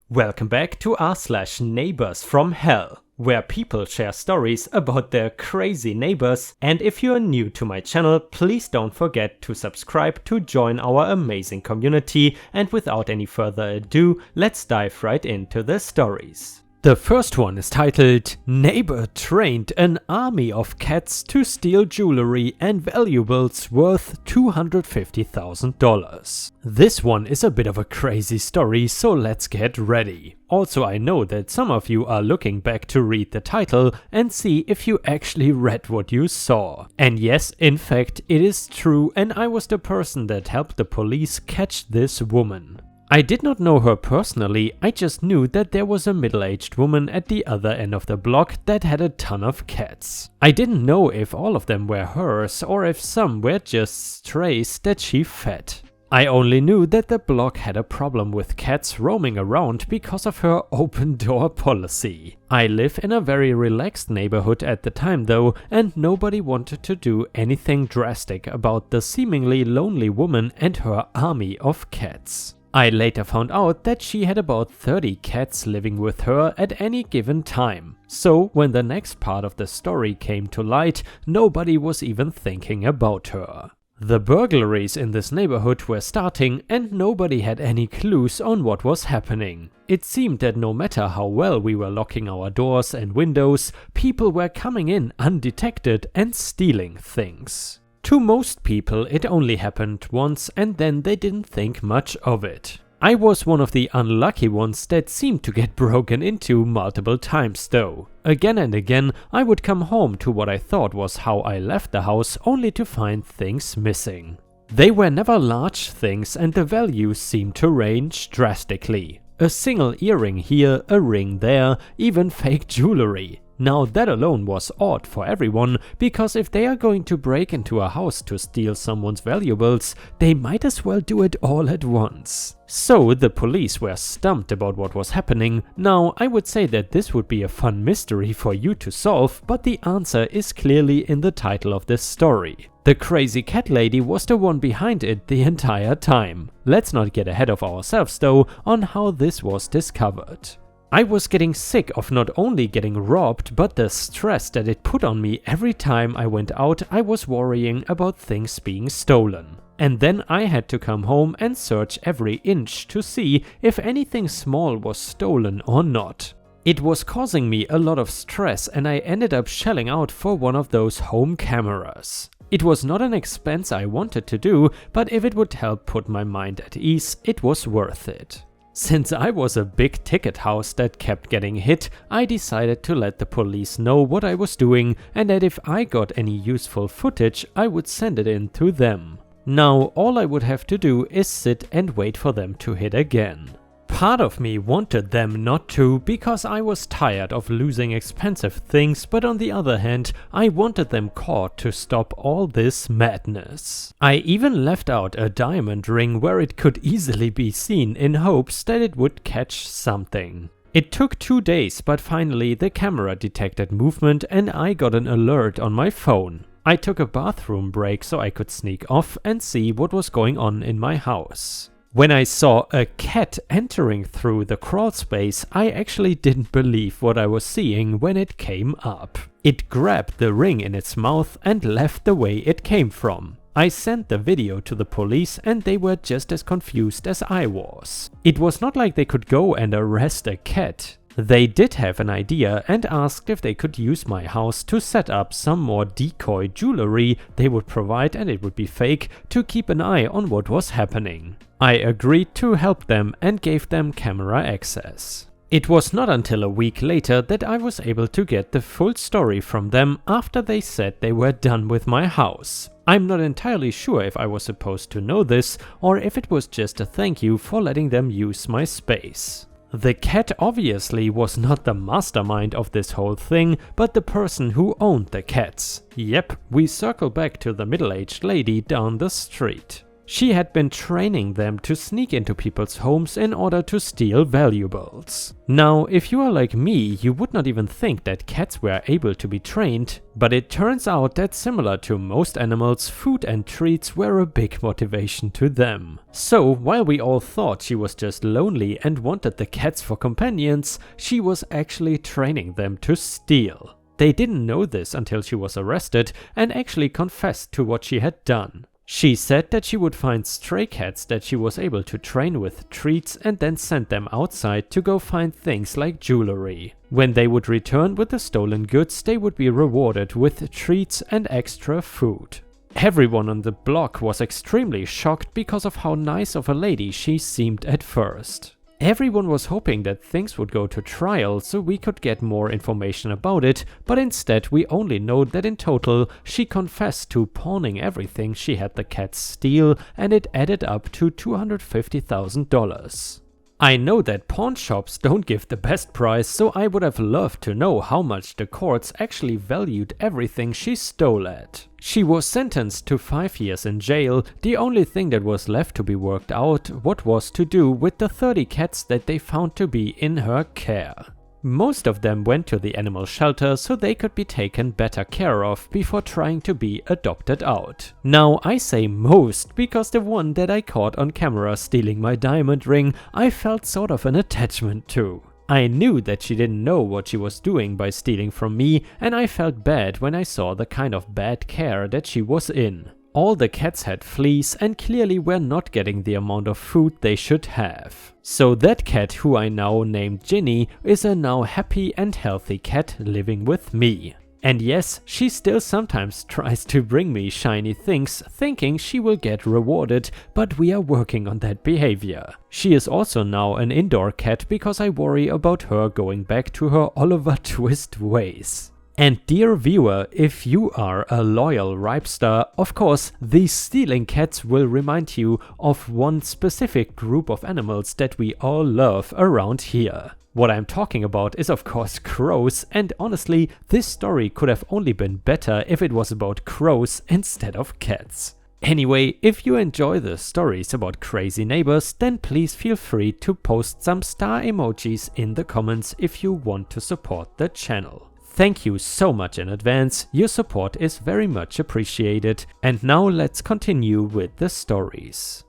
Welcome back to r/NeighborsFromHell, where people share stories about their crazy neighbors, and if you're new to my channel, please don't forget to subscribe to join our amazing community, and without any further ado, let's dive right into the stories. The first one is titled, "Neighbor trained an army of cats to steal jewelry and valuables worth $250,000. This one is a bit of a crazy story, so let's get ready. Also, I know that some of you are looking back to read the title and see if you actually read what you saw. And yes, in fact, it is true, and I was the person that helped the police catch this woman. I did not know her personally, I just knew that there was a middle-aged woman at the other end of the block that had a ton of cats. I didn't know if all of them were hers or if some were just strays that she fed. I only knew that the block had a problem with cats roaming around because of her open door policy. I live in a very relaxed neighborhood at the time though, and nobody wanted to do anything drastic about the seemingly lonely woman and her army of cats. I later found out that she had about 30 cats living with her at any given time. So when the next part of the story came to light, nobody was even thinking about her. The burglaries in this neighborhood were starting and nobody had any clues on what was happening. It seemed that no matter how well we were locking our doors and windows, people were coming in undetected and stealing things. To most people, it only happened once and then they didn't think much of it. I was one of the unlucky ones that seemed to get broken into multiple times though. Again and again, I would come home to what I thought was how I left the house only to find things missing. They were never large things and the values seemed to range drastically. A single earring here, a ring there, even fake jewelry. Now that alone was odd for everyone, because if they are going to break into a house to steal someone's valuables, they might as well do it all at once. So the police were stumped about what was happening. Now I would say that this would be a fun mystery for you to solve, but the answer is clearly in the title of this story. The crazy cat lady was the one behind it the entire time. Let's not get ahead of ourselves though on how this was discovered. I was getting sick of not only getting robbed, but the stress that it put on me every time I went out. I was worrying about things being stolen. And then I had to come home and search every inch to see if anything small was stolen or not. It was causing me a lot of stress and I ended up shelling out for one of those home cameras. It was not an expense I wanted to do, but if it would help put my mind at ease, it was worth it. Since I was a big ticket house that kept getting hit, I decided to let the police know what I was doing and that if I got any useful footage, I would send it in to them. Now all I would have to do is sit and wait for them to hit again. Part of me wanted them not to because I was tired of losing expensive things, but on the other hand, I wanted them caught to stop all this madness. I even left out a diamond ring where it could easily be seen in hopes that it would catch something. It took 2 days, but finally the camera detected movement and I got an alert on my phone. I took a bathroom break so I could sneak off and see what was going on in my house. When I saw a cat entering through the crawl space, I actually didn't believe what I was seeing when it came up. It grabbed the ring in its mouth and left the way it came from. I sent the video to the police and they were just as confused as I was. It was not like they could go and arrest a cat. They did have an idea and asked if they could use my house to set up some more decoy jewelry they would provide, and it would be fake, to keep an eye on what was happening. I agreed to help them and gave them camera access. It was not until a week later that I was able to get the full story from them after they said they were done with my house. I'm not entirely sure if I was supposed to know this or if it was just a thank you for letting them use my space. The cat obviously was not the mastermind of this whole thing, but the person who owned the cats. Yep, we circle back to the middle-aged lady down the street. She had been training them to sneak into people's homes in order to steal valuables. Now, if you are like me, you would not even think that cats were able to be trained, but it turns out that similar to most animals, food and treats were a big motivation to them. So, while we all thought she was just lonely and wanted the cats for companions, she was actually training them to steal. They didn't know this until she was arrested and actually confessed to what she had done. She said that she would find stray cats that she was able to train with treats and then send them outside to go find things like jewelry. When they would return with the stolen goods, they would be rewarded with treats and extra food. Everyone on the block was extremely shocked because of how nice of a lady she seemed at first. Everyone was hoping that things would go to trial so we could get more information about it, but instead we only know that in total she confessed to pawning everything she had the cats steal, and it added up to $250,000. I know that pawn shops don't give the best price, so I would have loved to know how much the courts actually valued everything she stole at. She was sentenced to 5 years in jail. The only thing that was left to be worked out what was to do with the 30 cats that they found to be in her care. Most of them went to the animal shelter so they could be taken better care of before trying to be adopted out. Now I say most because the one that I caught on camera stealing my diamond ring I felt sort of an attachment to. I knew that she didn't know what she was doing by stealing from me, and I felt bad when I saw the kind of bad care that she was in. All the cats had fleas and clearly were not getting the amount of food they should have. So that cat, who I now named Ginny, is a now happy and healthy cat living with me. And yes, she still sometimes tries to bring me shiny things, thinking she will get rewarded, but we are working on that behavior. She is also now an indoor cat because I worry about her going back to her Oliver Twist ways. And dear viewer, if you are a loyal Ripester, of course, these stealing cats will remind you of one specific group of animals that we all love around here. What I'm talking about is of course crows, and honestly, this story could have only been better if it was about crows instead of cats. Anyway, if you enjoy the stories about crazy neighbors, then please feel free to post some star emojis in the comments if you want to support the channel. Thank you so much in advance, your support is very much appreciated. And now let's continue with the stories.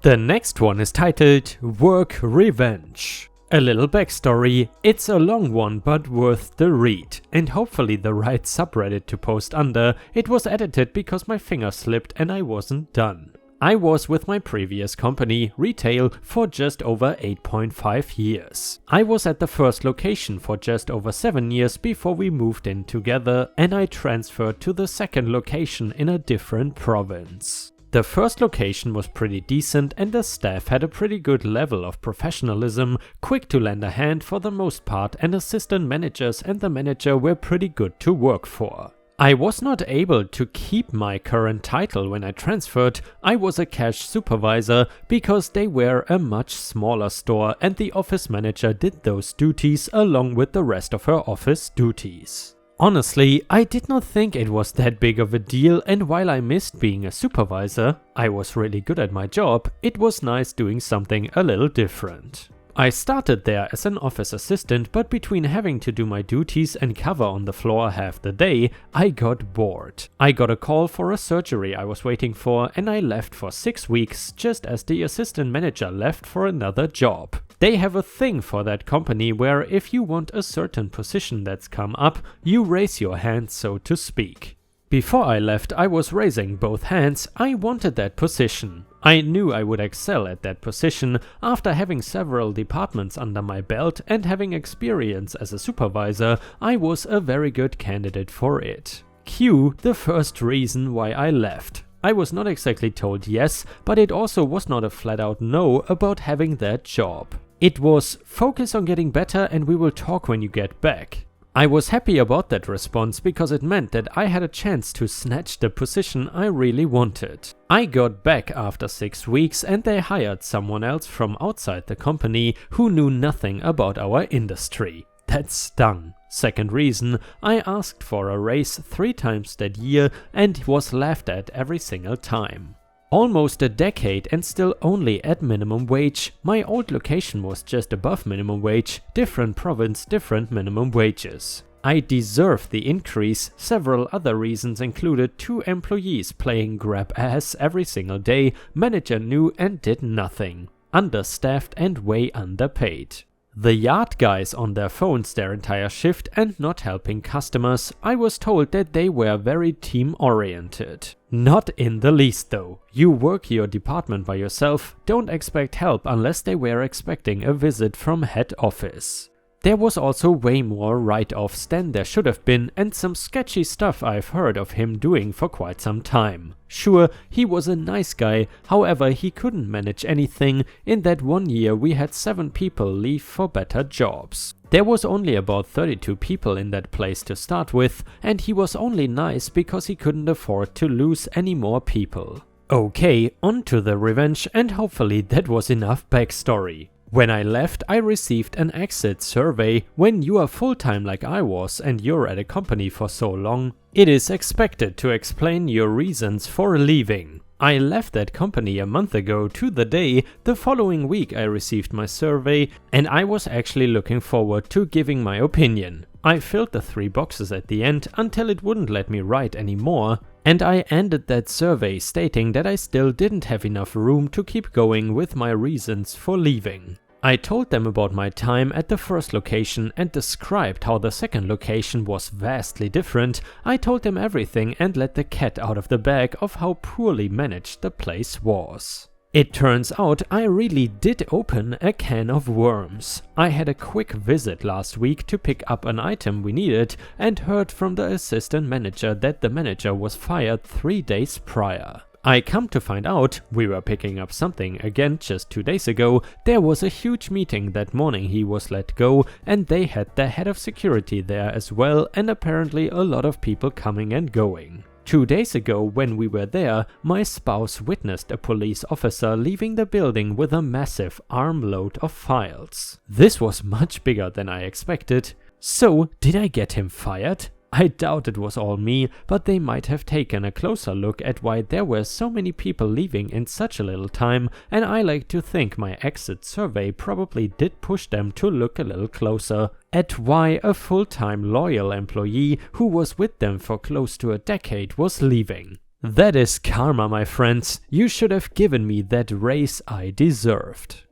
The next one is titled Work Revenge. A little backstory, it's a long one but worth the read, and hopefully the right subreddit to post under. It was edited because my finger slipped and I wasn't done. I was with my previous company, retail, for just over 8.5 years. I was at the first location for just over 7 years before we moved in together, and I transferred to the second location in a different province. The first location was pretty decent and the staff had a pretty good level of professionalism, quick to lend a hand for the most part, and assistant managers and the manager were pretty good to work for. I was not able to keep my current title when I transferred. I was a cash supervisor because they were a much smaller store and the office manager did those duties along with the rest of her office duties. Honestly, I did not think it was that big of a deal, and while I missed being a supervisor, I was really good at my job, it was nice doing something a little different. I started there as an office assistant, but between having to do my duties and cover on the floor half the day, I got bored. I got a call for a surgery I was waiting for and I left for 6 weeks just as the assistant manager left for another job. They have a thing for that company where if you want a certain position that's come up, you raise your hand, so to speak. Before I left, I was raising both hands. I wanted that position. I knew I would excel at that position after having several departments under my belt and having experience as a supervisor. I was a very good candidate for it. Cue the first reason why I left. I was not exactly told yes, but it also was not a flat out no about having that job. It was focus on getting better and we will talk when you get back. I was happy about that response because it meant that I had a chance to snatch the position I really wanted. I got back after 6 weeks and they hired someone else from outside the company who knew nothing about our industry. That stung. Second reason, I asked for a raise 3 times that year and was laughed at every single time. Almost a decade and still only at minimum wage. My old location was just above minimum wage, different province, different minimum wages. I deserve the increase. Several other reasons included 2 employees playing grab ass every single day, manager knew and did nothing, understaffed and way underpaid. The yard guys on their phones their entire shift and not helping customers. I was told that they were very team oriented. Not in the least though. You work your department by yourself, don't expect help unless they were expecting a visit from head office. There was also way more write-offs than there should have been and some sketchy stuff I've heard of him doing for quite some time. Sure, he was a nice guy, however he couldn't manage anything. In that 1 year we had 7 people leave for better jobs. There was only about 32 people in that place to start with, and he was only nice because he couldn't afford to lose any more people. Okay, on to the revenge, and hopefully that was enough backstory. When I left, I received an exit survey. When you are full-time like I was and you're at a company for so long, it is expected to explain your reasons for leaving. I left that company a month ago to the day. The following week I received my survey and I was actually looking forward to giving my opinion. I filled the 3 boxes at the end until it wouldn't let me write anymore, and I ended that survey stating that I still didn't have enough room to keep going with my reasons for leaving. I told them about my time at the first location and described how the second location was vastly different. I told them everything and let the cat out of the bag of how poorly managed the place was. It turns out I really did open a can of worms. I had a quick visit last week to pick up an item we needed and heard from the assistant manager that the manager was fired 3 days prior. I come to find out, we were picking up something again just 2 days ago, there was a huge meeting that morning he was let go and they had the head of security there as well and apparently a lot of people coming and going. 2 days ago when we were there, my spouse witnessed a police officer leaving the building with a massive armload of files. This was much bigger than I expected. So, did I get him fired? I doubt it was all me, but they might have taken a closer look at why there were so many people leaving in such a little time, and I like to think my exit survey probably did push them to look a little closer at why a full-time loyal employee who was with them for close to a decade was leaving. That is karma, my friends. You should have given me that raise I deserved.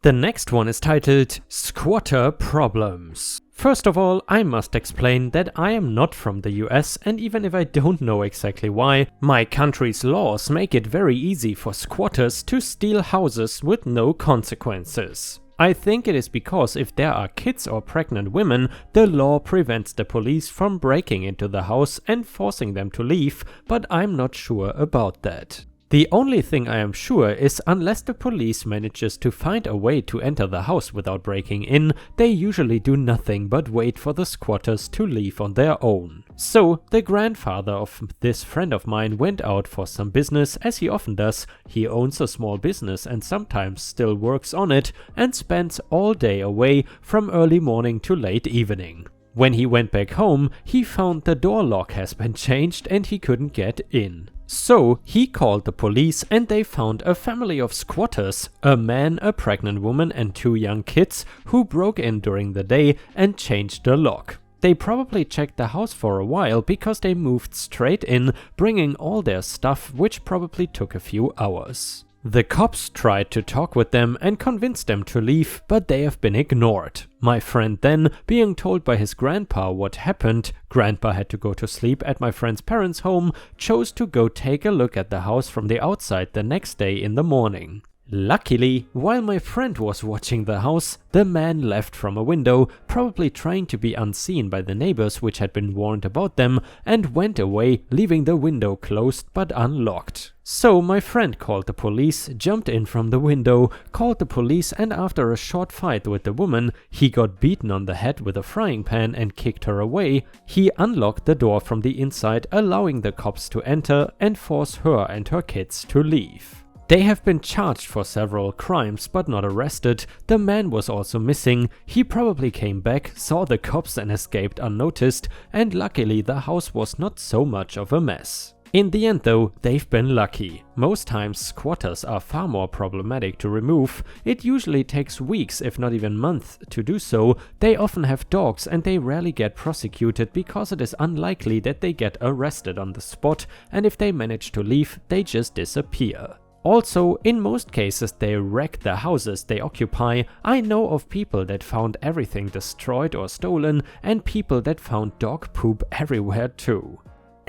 The next one is titled Squatter Problems. First of all, I must explain that I am not from the US, and even if I don't know exactly why, my country's laws make it very easy for squatters to steal houses with no consequences. I think it is because if there are kids or pregnant women, the law prevents the police from breaking into the house and forcing them to leave, but I'm not sure about that. The only thing I am sure is unless the police manages to find a way to enter the house without breaking in, they usually do nothing but wait for the squatters to leave on their own. So, the grandfather of this friend of mine went out for some business, as he often does. He owns a small business and sometimes still works on it, and spends all day away from early morning to late evening. When he went back home, he found the door lock has been changed and he couldn't get in. So he called the police and they found a family of squatters, a man, a pregnant woman and 2 young kids who broke in during the day and changed the lock. They probably checked the house for a while because they moved straight in, bringing all their stuff, which probably took a few hours. The cops tried to talk with them and convince them to leave, but they have been ignored. My friend then, being told by his grandpa what happened, grandpa had to go to sleep at my friend's parents' home, chose to go take a look at the house from the outside the next day in the morning. Luckily, while my friend was watching the house, the man left from a window, probably trying to be unseen by the neighbors which had been warned about them, and went away, leaving the window closed but unlocked. So my friend called the police, jumped in from the window, called the police, and after a short fight with the woman, he got beaten on the head with a frying pan and kicked her away. He unlocked the door from the inside, allowing the cops to enter and force her and her kids to leave. They have been charged for several crimes but not arrested. The man was also missing. He probably came back, saw the cops and escaped unnoticed, and luckily the house was not so much of a mess. In the end though, they've been lucky. Most times squatters are far more problematic to remove. It usually takes weeks if not even months to do so. They often have dogs and they rarely get prosecuted because it is unlikely that they get arrested on the spot, and if they manage to leave, they just disappear. Also, in most cases they wreck the houses they occupy. I know of people that found everything destroyed or stolen, and people that found dog poop everywhere too.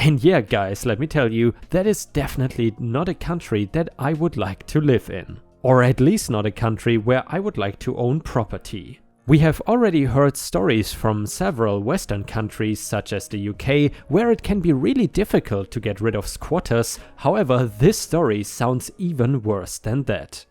And yeah guys, let me tell you, that is definitely not a country that I would like to live in. Or at least not a country where I would like to own property. We have already heard stories from several Western countries such as the UK where it can be really difficult to get rid of squatters. However, this story sounds even worse than that.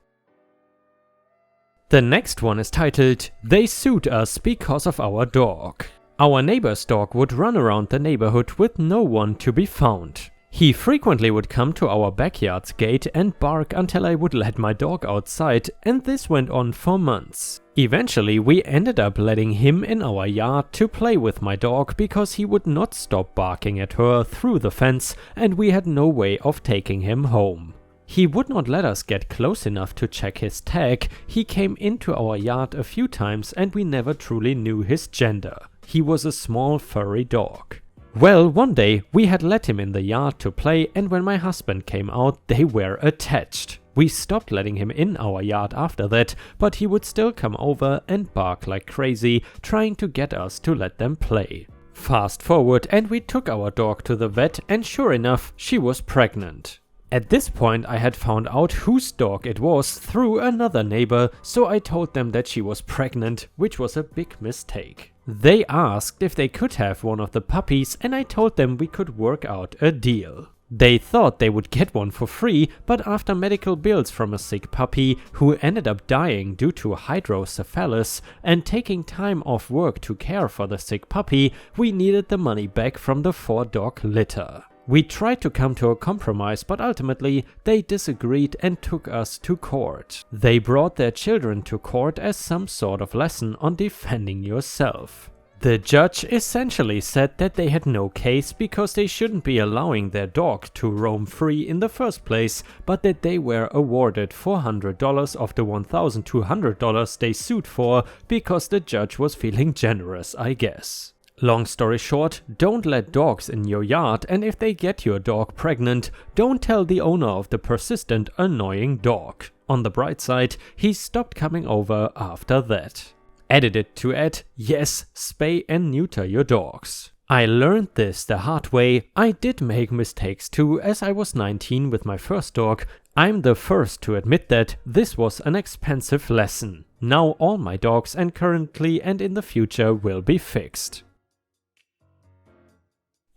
The next one is titled, "They Sued Us Because of Our Dog." Our neighbor's dog would run around the neighborhood with no one to be found. He frequently would come to our backyard's gate and bark until I would let my dog outside, and this went on for months. Eventually we ended up letting him in our yard to play with my dog because he would not stop barking at her through the fence and we had no way of taking him home. He would not let us get close enough to check his tag. He came into our yard a few times and we never truly knew his gender. He was a small furry dog. Well, one day we had let him in the yard to play, and when my husband came out they were attached. We stopped letting him in our yard after that, but he would still come over and bark like crazy, trying to get us to let them play. Fast forward and we took our dog to the vet, and sure enough she was pregnant. At this point I had found out whose dog it was through another neighbor, so I told them that she was pregnant, which was a big mistake. They asked if they could have one of the puppies and I told them we could work out a deal. They thought they would get one for free, but after medical bills from a sick puppy who ended up dying due to hydrocephalus and taking time off work to care for the sick puppy, we needed the money back from the 4-dog litter. We tried to come to a compromise, but ultimately they disagreed and took us to court. They brought their children to court as some sort of lesson on defending yourself. The judge essentially said that they had no case because they shouldn't be allowing their dog to roam free in the first place, but that they were awarded $400 of the $1,200 they sued for because the judge was feeling generous, I guess. Long story short, don't let dogs in your yard, and if they get your dog pregnant, don't tell the owner of the persistent, annoying dog. On the bright side, he stopped coming over after that. Edited to add, yes, spay and neuter your dogs. I learned this the hard way. I did make mistakes too, as I was 19 with my first dog. I'm the first to admit that this was an expensive lesson. Now all my dogs and currently and in the future will be fixed.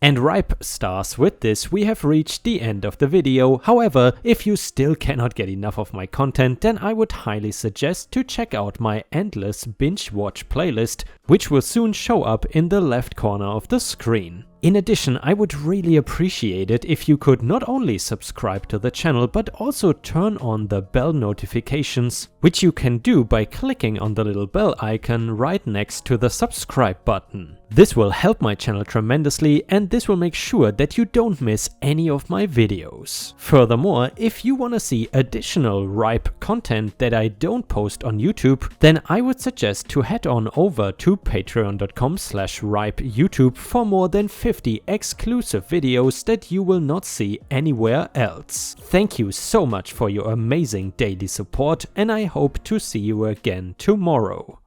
And ripe stars, with this we have reached the end of the video. However, if you still cannot get enough of my content, then I would highly suggest to check out my endless binge watch playlist, which will soon show up in the left corner of the screen. In addition, I would really appreciate it if you could not only subscribe to the channel but also turn on the bell notifications, which you can do by clicking on the little bell icon right next to the subscribe button. This will help my channel tremendously, and this will make sure that you don't miss any of my videos. Furthermore, if you want to see additional ripe content that I don't post on YouTube, then I would suggest to head on over to patreon.com/ripeyoutube for more than 50 exclusive videos that you will not see anywhere else. Thank you so much for your amazing daily support, and I hope to see you again tomorrow.